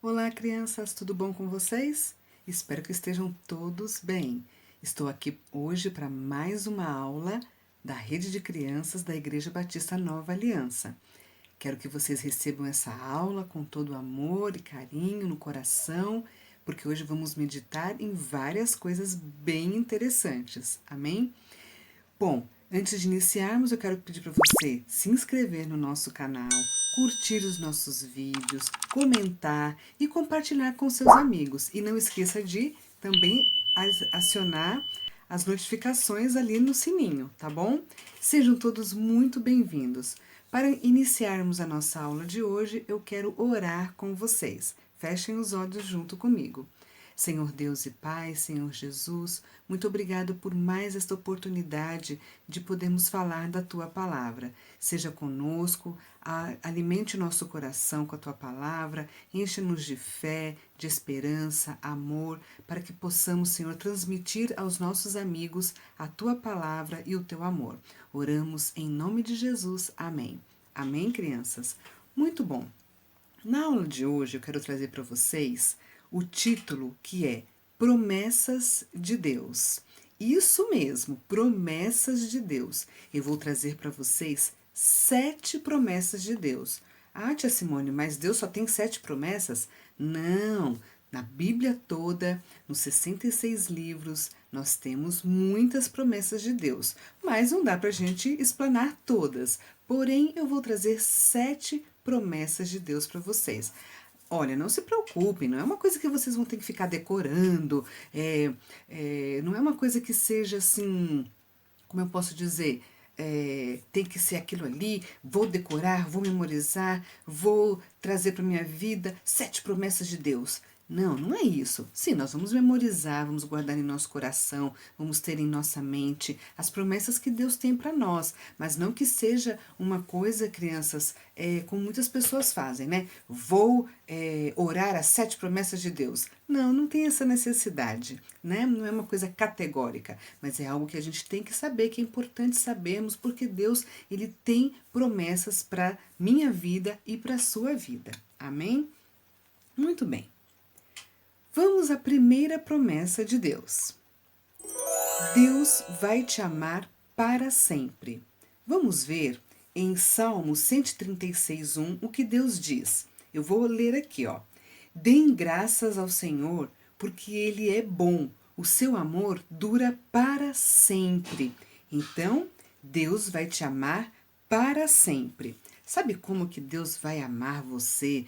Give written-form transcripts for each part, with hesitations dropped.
Olá, crianças, tudo bom com vocês? Espero que estejam todos bem. Estou aqui hoje para mais uma aula da Rede de Crianças da Igreja Batista Nova Aliança. Quero que vocês recebam essa aula com todo amor e carinho no coração, porque hoje vamos meditar em várias coisas bem interessantes. Amém? Bom, antes de iniciarmos, eu quero pedir para você se inscrever no nosso canal, curtir os nossos vídeos, comentar e compartilhar com seus amigos. E não esqueça de também acionar as notificações ali no sininho, tá bom? Sejam todos muito bem-vindos. Para iniciarmos a nossa aula de hoje, eu quero orar com vocês. Fechem os olhos junto comigo. Senhor Deus e Pai, Senhor Jesus, muito obrigado por mais esta oportunidade de podermos falar da Tua Palavra. Seja conosco, alimente o nosso coração com a Tua Palavra, enche-nos de fé, de esperança, amor, para que possamos, Senhor, transmitir aos nossos amigos a Tua Palavra e o Teu amor. Oramos em nome de Jesus. Amém. Amém, crianças? Muito bom. Na aula de hoje eu quero trazer para vocês o título que é Promessas de Deus. Isso mesmo, promessas de Deus. Eu vou trazer para vocês 7 promessas de Deus. Ah, tia Simone, mas Deus só tem 7 promessas? Não, na Bíblia toda, nos 66 livros, nós temos muitas promessas de Deus, mas não dá para a gente explanar todas. Porém, eu vou trazer 7 promessas de Deus para vocês. Olha, não se preocupem, não é uma coisa que vocês vão ter que ficar decorando, não é uma coisa que seja assim, como eu posso dizer, tem que ser aquilo ali, vou decorar, vou memorizar, vou trazer para minha vida 7 promessas de Deus. Não, não é isso. Sim, nós vamos memorizar, vamos guardar em nosso coração, vamos ter em nossa mente as promessas que Deus tem para nós, mas não que seja uma coisa, crianças, como muitas pessoas fazem, né? Vou orar as 7 promessas de Deus. Não, não tem essa necessidade, né? Não é uma coisa categórica, mas é algo que a gente tem que saber, que é importante sabermos, porque Deus, ele tem promessas para minha vida e para sua vida. Amém? Muito bem. Vamos à primeira promessa de Deus. Deus vai te amar para sempre. Vamos ver em Salmo 136:1 o que Deus diz. Eu vou ler aqui, ó. Deem graças ao Senhor, porque ele é bom. O seu amor dura para sempre. Então, Deus vai te amar para sempre. Sabe como que Deus vai amar você,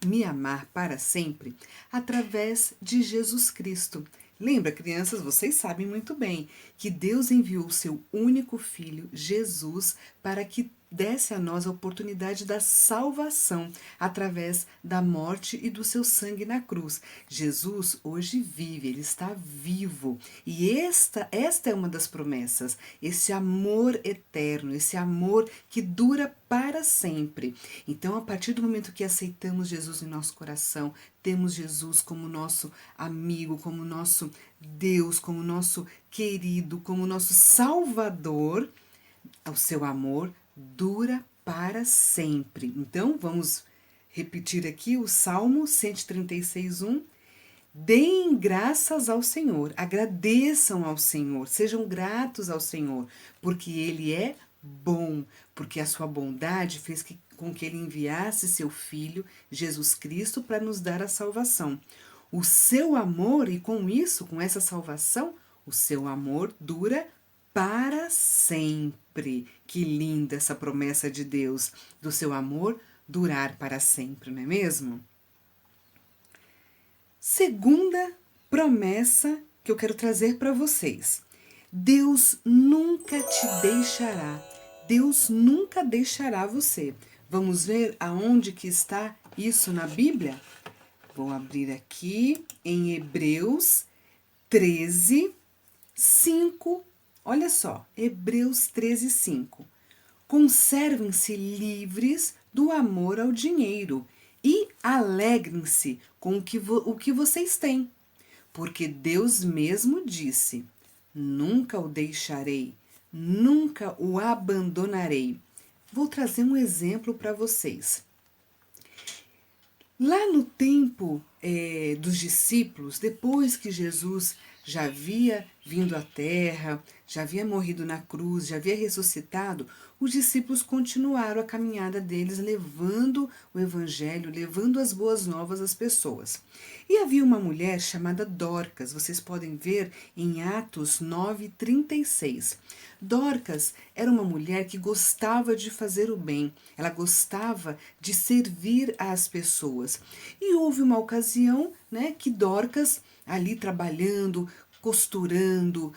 me amar para sempre? Através de Jesus Cristo. Lembra, crianças, vocês sabem muito bem que Deus enviou o seu único filho, Jesus, para que desse a nós a oportunidade da salvação através da morte e do seu sangue na cruz. Jesus hoje vive, ele está vivo. E esta é uma das promessas, esse amor eterno, esse amor que dura para sempre. Então, a partir do momento que aceitamos Jesus em nosso coração, temos Jesus como nosso amigo, como nosso Deus, como nosso querido, como nosso Salvador, o seu amor dura para sempre. Então, vamos repetir aqui o Salmo 136:1. Deem graças ao Senhor, agradeçam ao Senhor, sejam gratos ao Senhor, porque Ele é bom, porque a sua bondade fez com que Ele enviasse seu Filho, Jesus Cristo, para nos dar a salvação. O seu amor, e com isso, com essa salvação, o seu amor dura para sempre. Que linda essa promessa de Deus, do seu amor durar para sempre, não é mesmo? Segunda promessa que eu quero trazer para vocês. Deus nunca te deixará. Deus nunca deixará você. Vamos ver aonde que está isso na Bíblia? Vou abrir aqui em Hebreus 13, 5. Olha só, Hebreus 13, 5. Conservem-se livres do amor ao dinheiro e alegrem-se com o que vocês têm, porque Deus mesmo disse: nunca o deixarei, nunca o abandonarei. Vou trazer um exemplo para vocês. Lá no tempo dos discípulos, depois que Jesus já havia vindo à terra, já havia morrido na cruz, já havia ressuscitado, os discípulos continuaram a caminhada deles, levando o evangelho, levando as boas novas às pessoas. E havia uma mulher chamada Dorcas, vocês podem ver em Atos 9:36. Dorcas era uma mulher que gostava de fazer o bem, ela gostava de servir às pessoas. E houve uma ocasião, né, que Dorcas, ali trabalhando, costurando,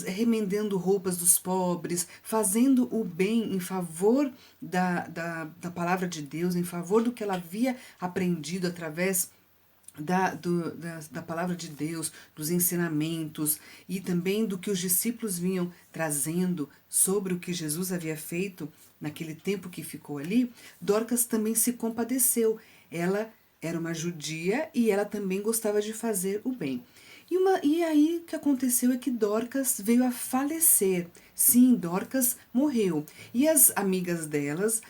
remendendo roupas dos pobres, fazendo o bem em favor da palavra de Deus, em favor do que ela havia aprendido através da palavra de Deus, dos ensinamentos e também do que os discípulos vinham trazendo sobre o que Jesus havia feito naquele tempo que ficou ali, Dorcas também se compadeceu. Ela era uma judia e ela também gostava de fazer o bem. E aí o que aconteceu é que Dorcas veio a falecer. Sim, Dorcas morreu. E as amigas delas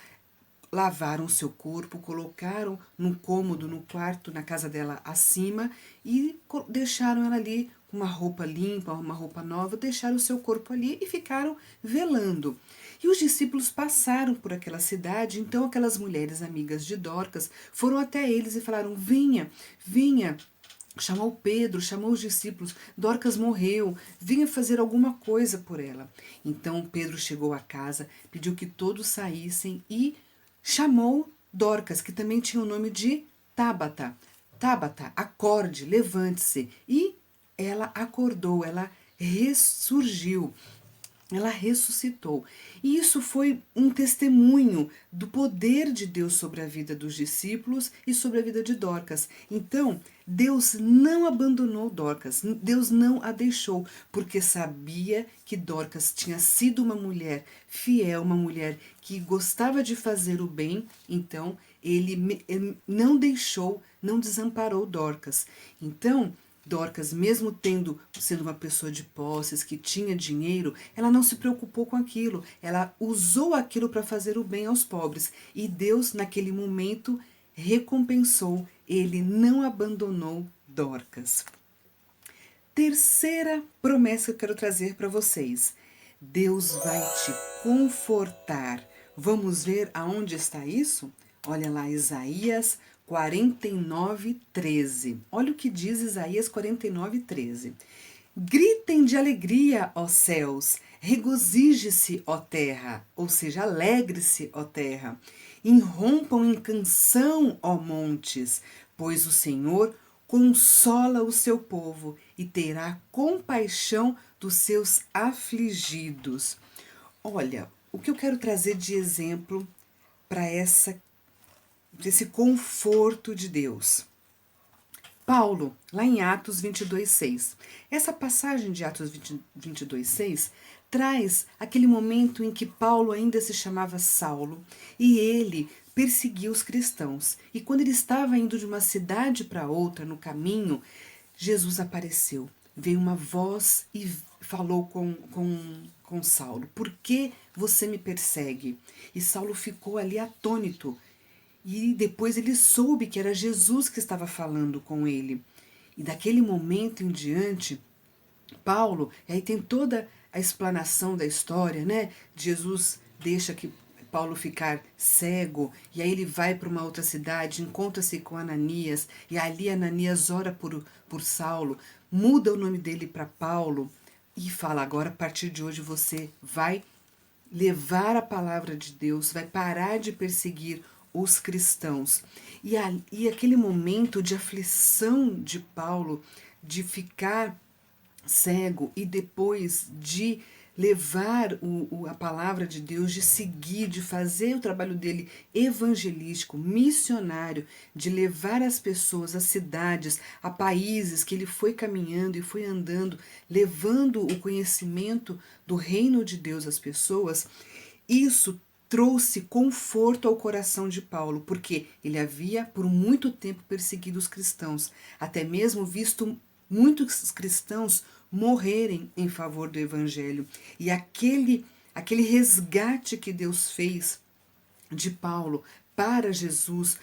lavaram seu corpo, colocaram no cômodo, no quarto, na casa dela acima e deixaram ela ali com uma roupa limpa, uma roupa nova, deixaram o seu corpo ali e ficaram velando. E os discípulos passaram por aquela cidade, então aquelas mulheres amigas de Dorcas foram até eles e falaram: venha, venha. Chamou Pedro, chamou os discípulos, Dorcas morreu, vinha fazer alguma coisa por ela. Então Pedro chegou à casa, pediu que todos saíssem e chamou Dorcas, que também tinha o nome de Tábata. Tábata, acorde, levante-se. E ela acordou, ela ressurgiu. Ela ressuscitou. E isso foi um testemunho do poder de Deus sobre a vida dos discípulos e sobre a vida de Dorcas. Então, Deus não abandonou Dorcas, Deus não a deixou, porque sabia que Dorcas tinha sido uma mulher fiel, uma mulher que gostava de fazer o bem, então ele não deixou, não desamparou Dorcas. Então, Dorcas, mesmo sendo uma pessoa de posses, que tinha dinheiro, ela não se preocupou com aquilo. Ela usou aquilo para fazer o bem aos pobres. E Deus, naquele momento, recompensou. Ele não abandonou Dorcas. Terceira promessa que eu quero trazer para vocês. Deus vai te confortar. Vamos ver aonde está isso? Olha lá, Isaías 49:13. Olha o que diz Isaías 49:13. Gritem de alegria, ó céus, regozije-se, ó terra, ou seja, alegre-se, ó terra. Irrompam em canção, ó montes, pois o Senhor consola o seu povo e terá compaixão dos seus afligidos. Olha, o que eu quero trazer de exemplo para esse conforto de Deus. Paulo, lá em Atos 22:6. Essa passagem de Atos 22:6 traz aquele momento em que Paulo ainda se chamava Saulo e ele perseguia os cristãos. E quando ele estava indo de uma cidade para outra no caminho, Jesus apareceu. Veio uma voz e falou com Saulo: por que você me persegue? E Saulo ficou ali atônito. E depois ele soube que era Jesus que estava falando com ele. E daquele momento em diante, Paulo, aí tem toda a explanação da história, né? Jesus deixa que Paulo ficar cego, e aí ele vai para uma outra cidade, encontra-se com Ananias, e ali Ananias ora por Saulo, muda o nome dele para Paulo, e fala: agora a partir de hoje você vai levar a palavra de Deus, vai parar de perseguir os cristãos. E aquele momento de aflição de Paulo, de ficar cego e depois de levar a palavra de Deus, de seguir, de fazer o trabalho dele evangelístico, missionário, de levar as pessoas a cidades, a países que ele foi caminhando e foi andando, levando o conhecimento do reino de Deus às pessoas. Isso trouxe conforto ao coração de Paulo, porque ele havia por muito tempo perseguido os cristãos, até mesmo visto muitos cristãos morrerem em favor do evangelho. E aquele resgate que Deus fez de Paulo para Jesus,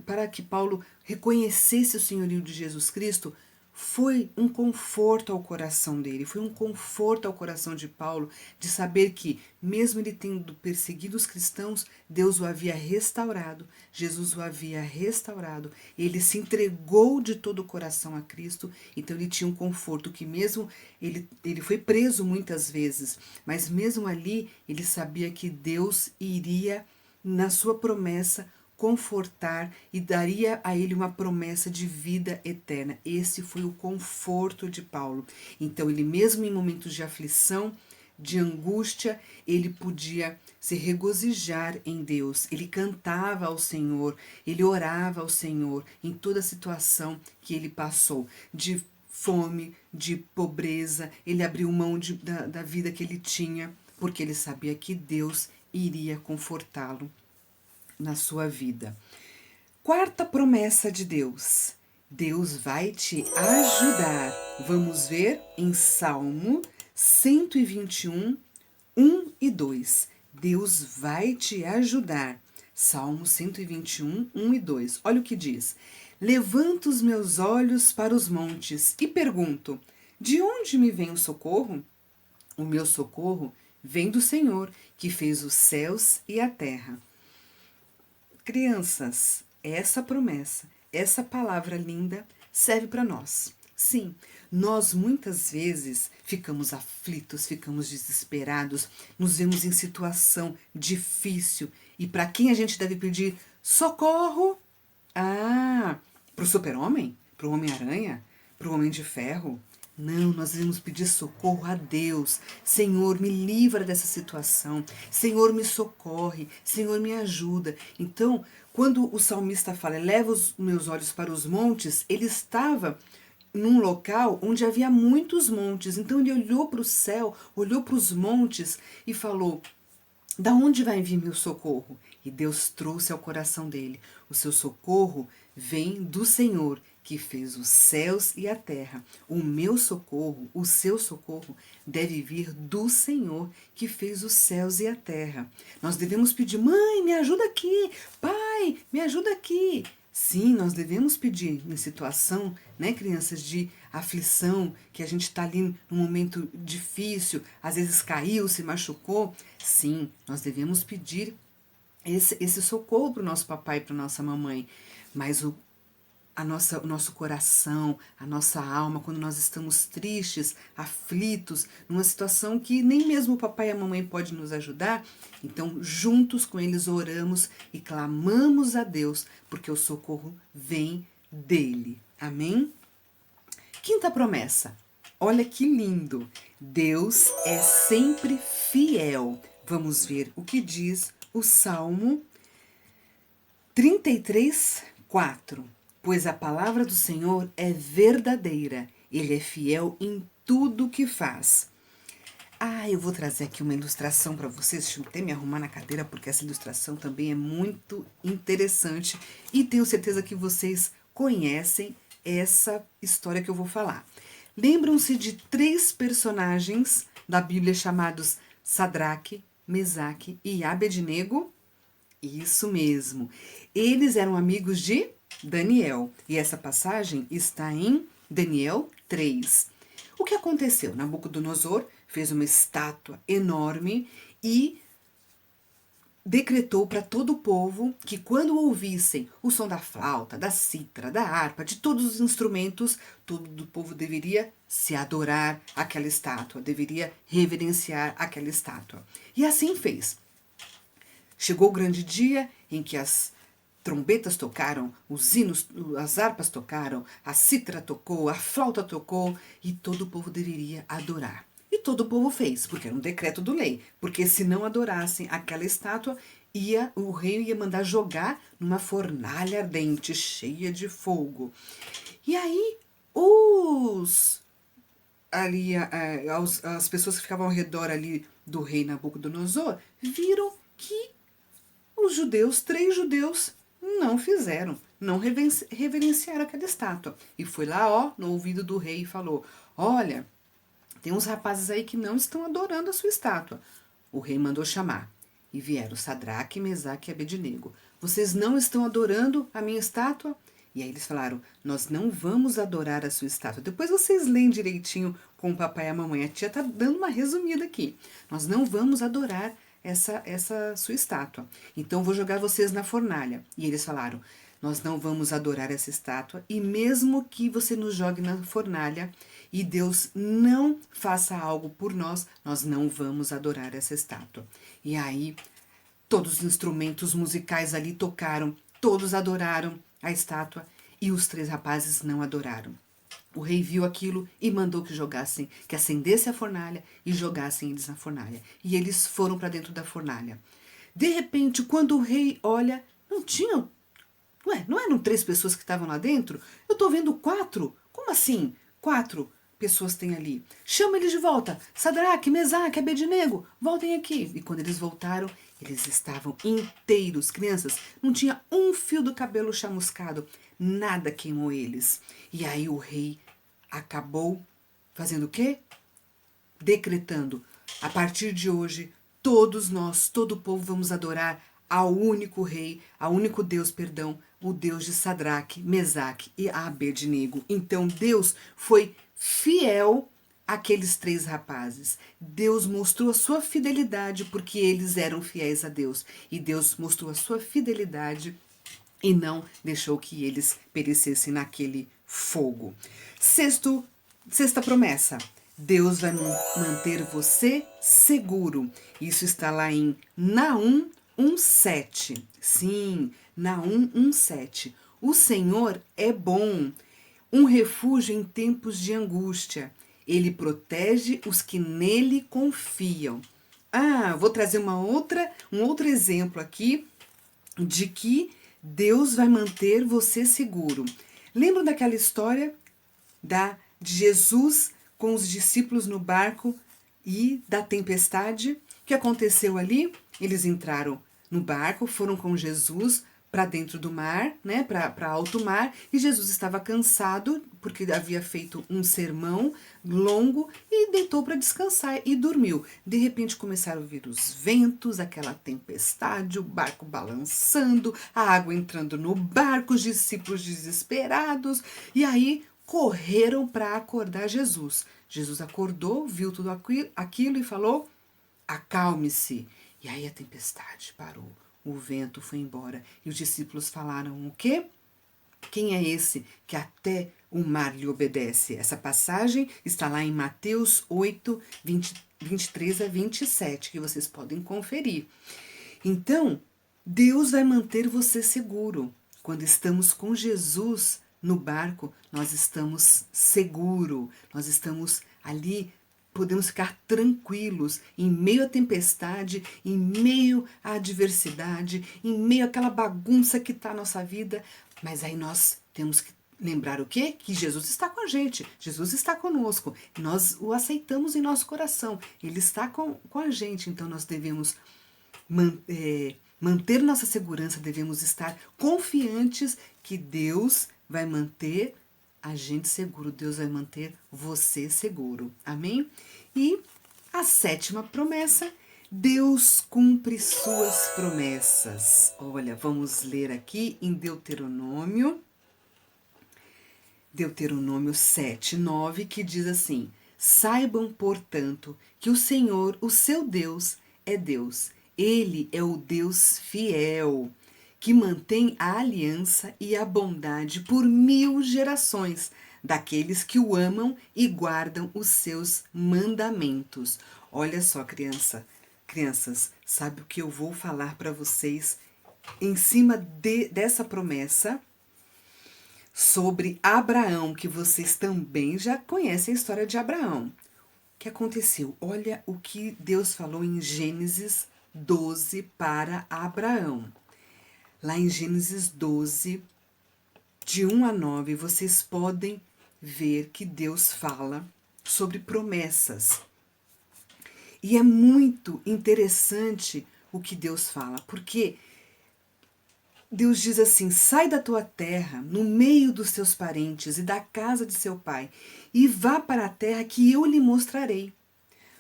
para que Paulo reconhecesse o senhorio de Jesus Cristo, foi um conforto ao coração dele, foi um conforto ao coração de Paulo, de saber que, mesmo ele tendo perseguido os cristãos, Deus o havia restaurado, Jesus o havia restaurado, ele se entregou de todo o coração a Cristo, então ele tinha um conforto que mesmo ele foi preso muitas vezes, mas mesmo ali ele sabia que Deus iria, na sua promessa, confortar e daria a ele uma promessa de vida eterna. Esse foi o conforto de Paulo. Então, ele mesmo em momentos de aflição, de angústia, ele podia se regozijar em Deus. Ele cantava ao Senhor, ele orava ao Senhor em toda a situação que ele passou, de fome, de pobreza. Ele abriu mão da vida que ele tinha, porque ele sabia que Deus iria confortá-lo na sua vida. Quarta promessa de Deus: Deus vai te ajudar. Vamos ver em Salmo 121, 1 e 2. Deus vai te ajudar. Salmo 121, 1 e 2. Olha o que diz: Levanto os meus olhos para os montes e pergunto: de onde me vem o socorro? O meu socorro vem do Senhor, que fez os céus e a terra. Crianças, essa promessa, essa palavra linda serve para nós. Sim, nós muitas vezes ficamos aflitos, ficamos desesperados, nos vemos em situação difícil. E para quem a gente deve pedir socorro? Ah, para o super-homem? Para o Homem-Aranha? Para o Homem de Ferro? Não, nós devemos pedir socorro a Deus. Senhor, me livra dessa situação. Senhor, me socorre. Senhor, me ajuda. Então, quando o salmista fala, leva os meus olhos para os montes, ele estava num local onde havia muitos montes. Então, ele olhou para o céu, olhou para os montes e falou: da onde vai vir meu socorro? E Deus trouxe ao coração dele: o seu socorro vem do Senhor, que fez os céus e a terra. O meu socorro, o seu socorro, deve vir do Senhor, que fez os céus e a terra. Nós devemos pedir: mãe, me ajuda aqui. Pai, me ajuda aqui. Sim, nós devemos pedir em situação, né, crianças, de aflição, que a gente está ali num momento difícil, às vezes caiu, se machucou. Sim, nós devemos pedir esse socorro para o nosso papai e para a nossa mamãe. Mas o nosso coração, a nossa alma, quando nós estamos tristes, aflitos, numa situação que nem mesmo o papai e a mamãe podem nos ajudar, então juntos com eles oramos e clamamos a Deus, porque o socorro vem dele. Amém? Quinta promessa. Olha que lindo. Deus é sempre fiel. Vamos ver o que diz o Salmo 33, 4. Pois a palavra do Senhor é verdadeira, ele é fiel em tudo que faz. Eu vou trazer aqui uma ilustração para vocês, deixa eu até me arrumar na cadeira, porque essa ilustração também é muito interessante e tenho certeza que vocês conhecem essa história que eu vou falar. Lembram-se de 3 personagens da Bíblia chamados Sadraque, Mesaque e Abednego? Isso mesmo, eles eram amigos de Daniel, e essa passagem está em Daniel 3. O que aconteceu? Nabucodonosor fez uma estátua enorme e decretou para todo o povo que quando ouvissem o som da flauta, da cítara, da harpa, de todos os instrumentos, todo o povo deveria se adorar aquela estátua, deveria reverenciar aquela estátua. E assim fez. Chegou o grande dia em que as trombetas tocaram, os hinos, as harpas tocaram, a cítara tocou, a flauta tocou e todo o povo deveria adorar. E todo o povo fez, porque era um decreto do rei, porque se não adorassem aquela estátua, o rei ia mandar jogar numa fornalha ardente, cheia de fogo. E aí as pessoas que ficavam ao redor ali do rei Nabucodonosor viram que os judeus, 3 judeus, não fizeram, não reverenciaram aquela estátua. E foi lá, no ouvido do rei e falou: olha, tem uns rapazes aí que não estão adorando a sua estátua. O rei mandou chamar. E vieram Sadraque, Mesaque e Abednego. Vocês não estão adorando a minha estátua? E aí eles falaram, nós não vamos adorar a sua estátua. Depois vocês leem direitinho com o papai e a mamãe. A tia tá dando uma resumida aqui. Nós não vamos adorar essa sua estátua. Então vou jogar vocês na fornalha. E eles falaram, nós não vamos adorar essa estátua. E mesmo que você nos jogue na fornalha e Deus não faça algo por nós, nós não vamos adorar essa estátua. E aí todos os instrumentos musicais ali tocaram, todos adoraram a estátua e os 3 rapazes não adoraram. O rei viu aquilo e mandou que jogassem, que acendesse a fornalha e jogassem eles na fornalha. E eles foram para dentro da fornalha. De repente, quando o rei olha, não tinha... Ué, não eram 3 pessoas que estavam lá dentro? Eu tô vendo 4. Como assim? 4 pessoas tem ali. Chama eles de volta. Sadraque, Mesaque, Abednego, voltem aqui. E quando eles voltaram, eles estavam inteiros. Crianças, não tinha um fio do cabelo chamuscado. Nada queimou eles. E aí o rei acabou fazendo o quê? Decretando. A partir de hoje, todos nós, todo o povo, vamos adorar ao único rei, ao único Deus, perdão, o Deus de Sadraque, Mesaque e Abednego. Então Deus foi fiel àqueles 3 rapazes. Deus mostrou a sua fidelidade porque eles eram fiéis a Deus. E Deus mostrou a sua fidelidade e não deixou que eles perecessem naquele fogo. Sexta promessa. Deus vai manter você seguro. Isso está lá em Naum 1:7. Sim, Naum 1:7. O Senhor é bom, um refúgio em tempos de angústia. Ele protege os que nele confiam. Vou trazer um outro exemplo aqui de que Deus vai manter você seguro. Lembram daquela história de Jesus com os discípulos no barco e da tempestade? O que aconteceu ali? Eles entraram no barco, foram com Jesus para dentro do mar, né, para alto mar, e Jesus estava cansado porque havia feito um sermão longo e deitou para descansar e dormiu. De repente começaram a vir os ventos, aquela tempestade, o barco balançando, a água entrando no barco, os discípulos desesperados, e aí correram para acordar Jesus. Jesus acordou, viu tudo aquilo e falou: acalme-se. E aí a tempestade parou, o vento foi embora. E os discípulos falaram o quê? Quem é esse que até o mar lhe obedece? Essa passagem está lá em Mateus 8, 23 a 27, que vocês podem conferir. Então, Deus vai manter você seguro. Quando estamos com Jesus no barco, nós estamos seguros, nós estamos ali, podemos ficar tranquilos em meio à tempestade, em meio à adversidade, em meio àquela bagunça que está a nossa vida. Mas aí nós temos que lembrar o quê? Que Jesus está com a gente, Jesus está conosco, nós o aceitamos em nosso coração, Ele está com a gente, então nós devemos manter nossa segurança, devemos estar confiantes que Deus vai manter a gente seguro, Deus vai manter você seguro, amém? E a 7ª promessa, Deus cumpre suas promessas. Olha, vamos ler aqui em Deuteronômio 7:9, que diz assim: saibam, portanto, que o Senhor, o seu Deus, é Deus. Ele é o Deus fiel, que mantém a aliança e a bondade por 1000 gerações daqueles que o amam e guardam os seus mandamentos. Olha só, crianças, sabe o que eu vou falar para vocês em cima dessa promessa sobre Abraão, que vocês também já conhecem a história de Abraão. O que aconteceu? Olha o que Deus falou em Gênesis 12 para Abraão. Lá em Gênesis 12, de 1 a 9, vocês podem ver que Deus fala sobre promessas. E é muito interessante o que Deus fala, porque Deus diz assim: sai da tua terra, no meio dos teus parentes e da casa de seu pai, e vá para a terra que eu lhe mostrarei.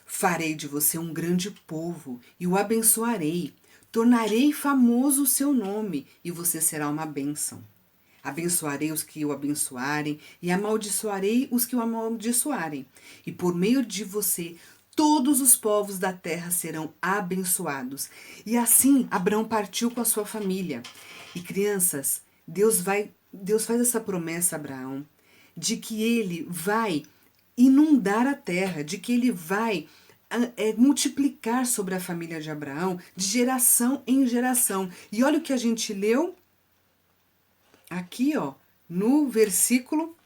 Farei de você um grande povo e o abençoarei. Tornarei famoso o seu nome e você será uma bênção. Abençoarei os que o abençoarem e amaldiçoarei os que o amaldiçoarem. E por meio de você, todos os povos da terra serão abençoados. E assim Abraão partiu com a sua família. E crianças, Deus faz essa promessa a Abraão de que ele vai inundar a terra, de que ele vai multiplicar sobre a família de Abraão de geração em geração. E olha o que a gente leu aqui, ó, no versículo,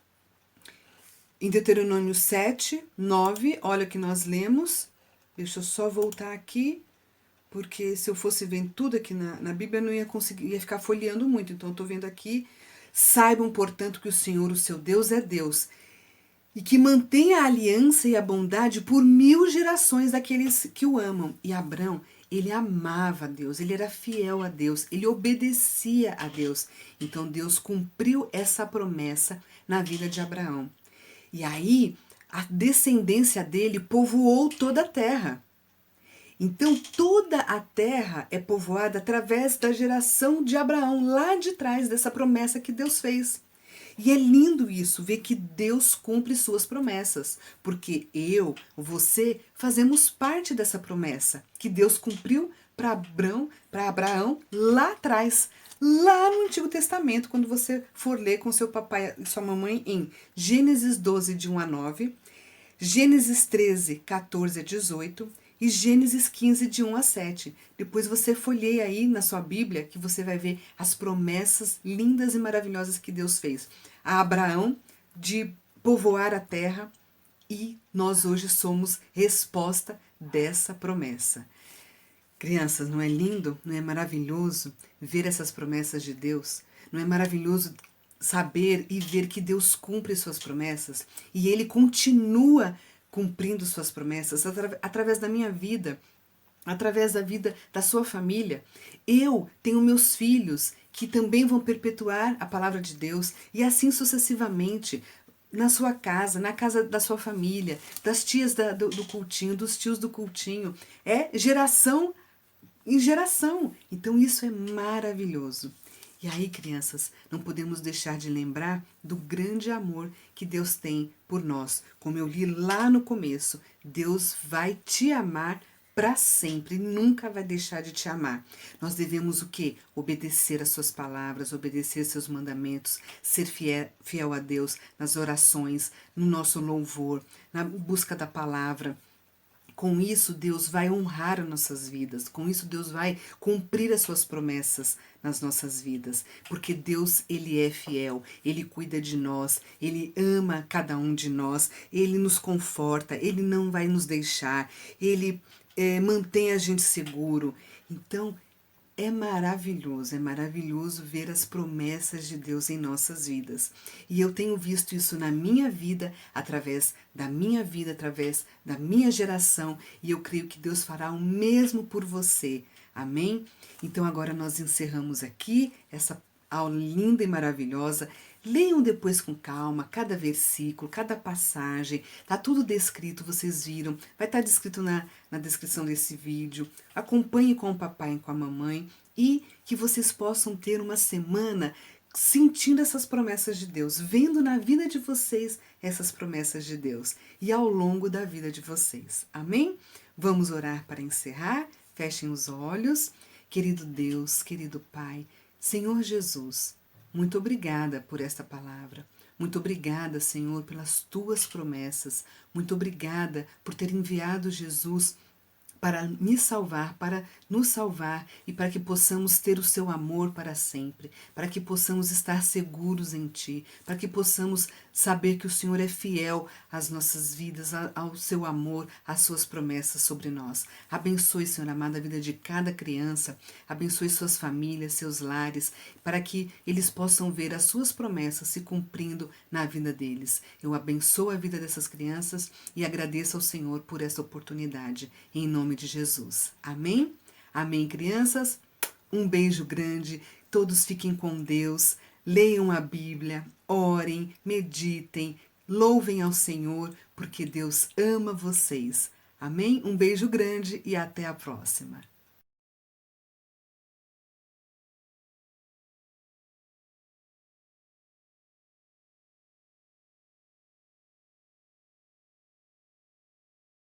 em Deuteronômio 7, 9, olha o que nós lemos. Deixa eu só voltar aqui, porque se eu fosse vendo tudo aqui na Bíblia, eu não ia conseguir, ia ficar folheando muito. Então eu tô vendo aqui. Saibam, portanto, que o Senhor, o seu Deus, é Deus, e que mantém a aliança e a bondade por 1000 gerações daqueles que o amam. E Abrão, ele amava a Deus, ele era fiel a Deus, ele obedecia a Deus. Então Deus cumpriu essa promessa na vida de Abraão. E aí, a descendência dele povoou toda a terra. Então, toda a terra é povoada através da geração de Abraão, lá de trás dessa promessa que Deus fez. E é lindo isso, ver que Deus cumpre suas promessas, porque eu, você, fazemos parte dessa promessa que Deus cumpriu para Abraão lá atrás, lá no Antigo Testamento, quando você for ler com seu papai e sua mamãe em Gênesis 12, de 1 a 9, Gênesis 13, 14 a 18 e Gênesis 15, de 1 a 7. Depois você folheia aí na sua Bíblia que você vai ver as promessas lindas e maravilhosas que Deus fez a Abraão de povoar a terra, e nós hoje somos resposta dessa promessa. Crianças, não é lindo? Não é maravilhoso ver essas promessas de Deus? Não é maravilhoso saber e ver que Deus cumpre suas promessas e Ele continua cumprindo suas promessas através da minha vida, através da vida da sua família? Eu tenho meus filhos que também vão perpetuar a palavra de Deus e assim sucessivamente, na sua casa, na casa da sua família, das tias do cultinho, dos tios do cultinho. É geração em geração. Então isso é maravilhoso. E aí, crianças, não podemos deixar de lembrar do grande amor que Deus tem por nós. Como eu li lá no começo, Deus vai te amar para sempre, nunca vai deixar de te amar. Nós devemos o quê? Obedecer às suas palavras, obedecer aos seus mandamentos, ser fiel a Deus nas orações, no nosso louvor, na busca da palavra. Com isso, Deus vai honrar as nossas vidas. Com isso, Deus vai cumprir as suas promessas nas nossas vidas. Porque Deus, Ele é fiel. Ele cuida de nós. Ele ama cada um de nós. Ele nos conforta. Ele não vai nos deixar. Ele mantém a gente seguro. Então, é maravilhoso ver as promessas de Deus em nossas vidas. E eu tenho visto isso na minha vida, através da minha geração, e eu creio que Deus fará o mesmo por você. Amém? Então agora nós encerramos aqui essa aula linda e maravilhosa. Leiam depois com calma cada versículo, cada passagem, tá tudo descrito, vocês viram, vai estar descrito na descrição desse vídeo. Acompanhe com o papai e com a mamãe e que vocês possam ter uma semana sentindo essas promessas de Deus, vendo na vida de vocês essas promessas de Deus e ao longo da vida de vocês. Amém? Vamos orar para encerrar? Fechem os olhos. Querido Deus, querido Pai, Senhor Jesus, muito obrigada por esta palavra. Muito obrigada, Senhor, pelas tuas promessas. Muito obrigada por ter enviado Jesus para me salvar, para nos salvar e para que possamos ter o seu amor para sempre, para que possamos estar seguros em Ti, para que possamos saber que o Senhor é fiel às nossas vidas, ao seu amor, às suas promessas sobre nós. Abençoe, Senhor amado, a vida de cada criança, abençoe suas famílias, seus lares, para que eles possam ver as suas promessas se cumprindo na vida deles. Eu abençoo a vida dessas crianças e agradeço ao Senhor por essa oportunidade, em nome de Jesus. Amém? Amém, crianças? Um beijo grande, todos fiquem com Deus, leiam a Bíblia, orem, meditem, louvem ao Senhor, porque Deus ama vocês. Amém? Um beijo grande e até a próxima.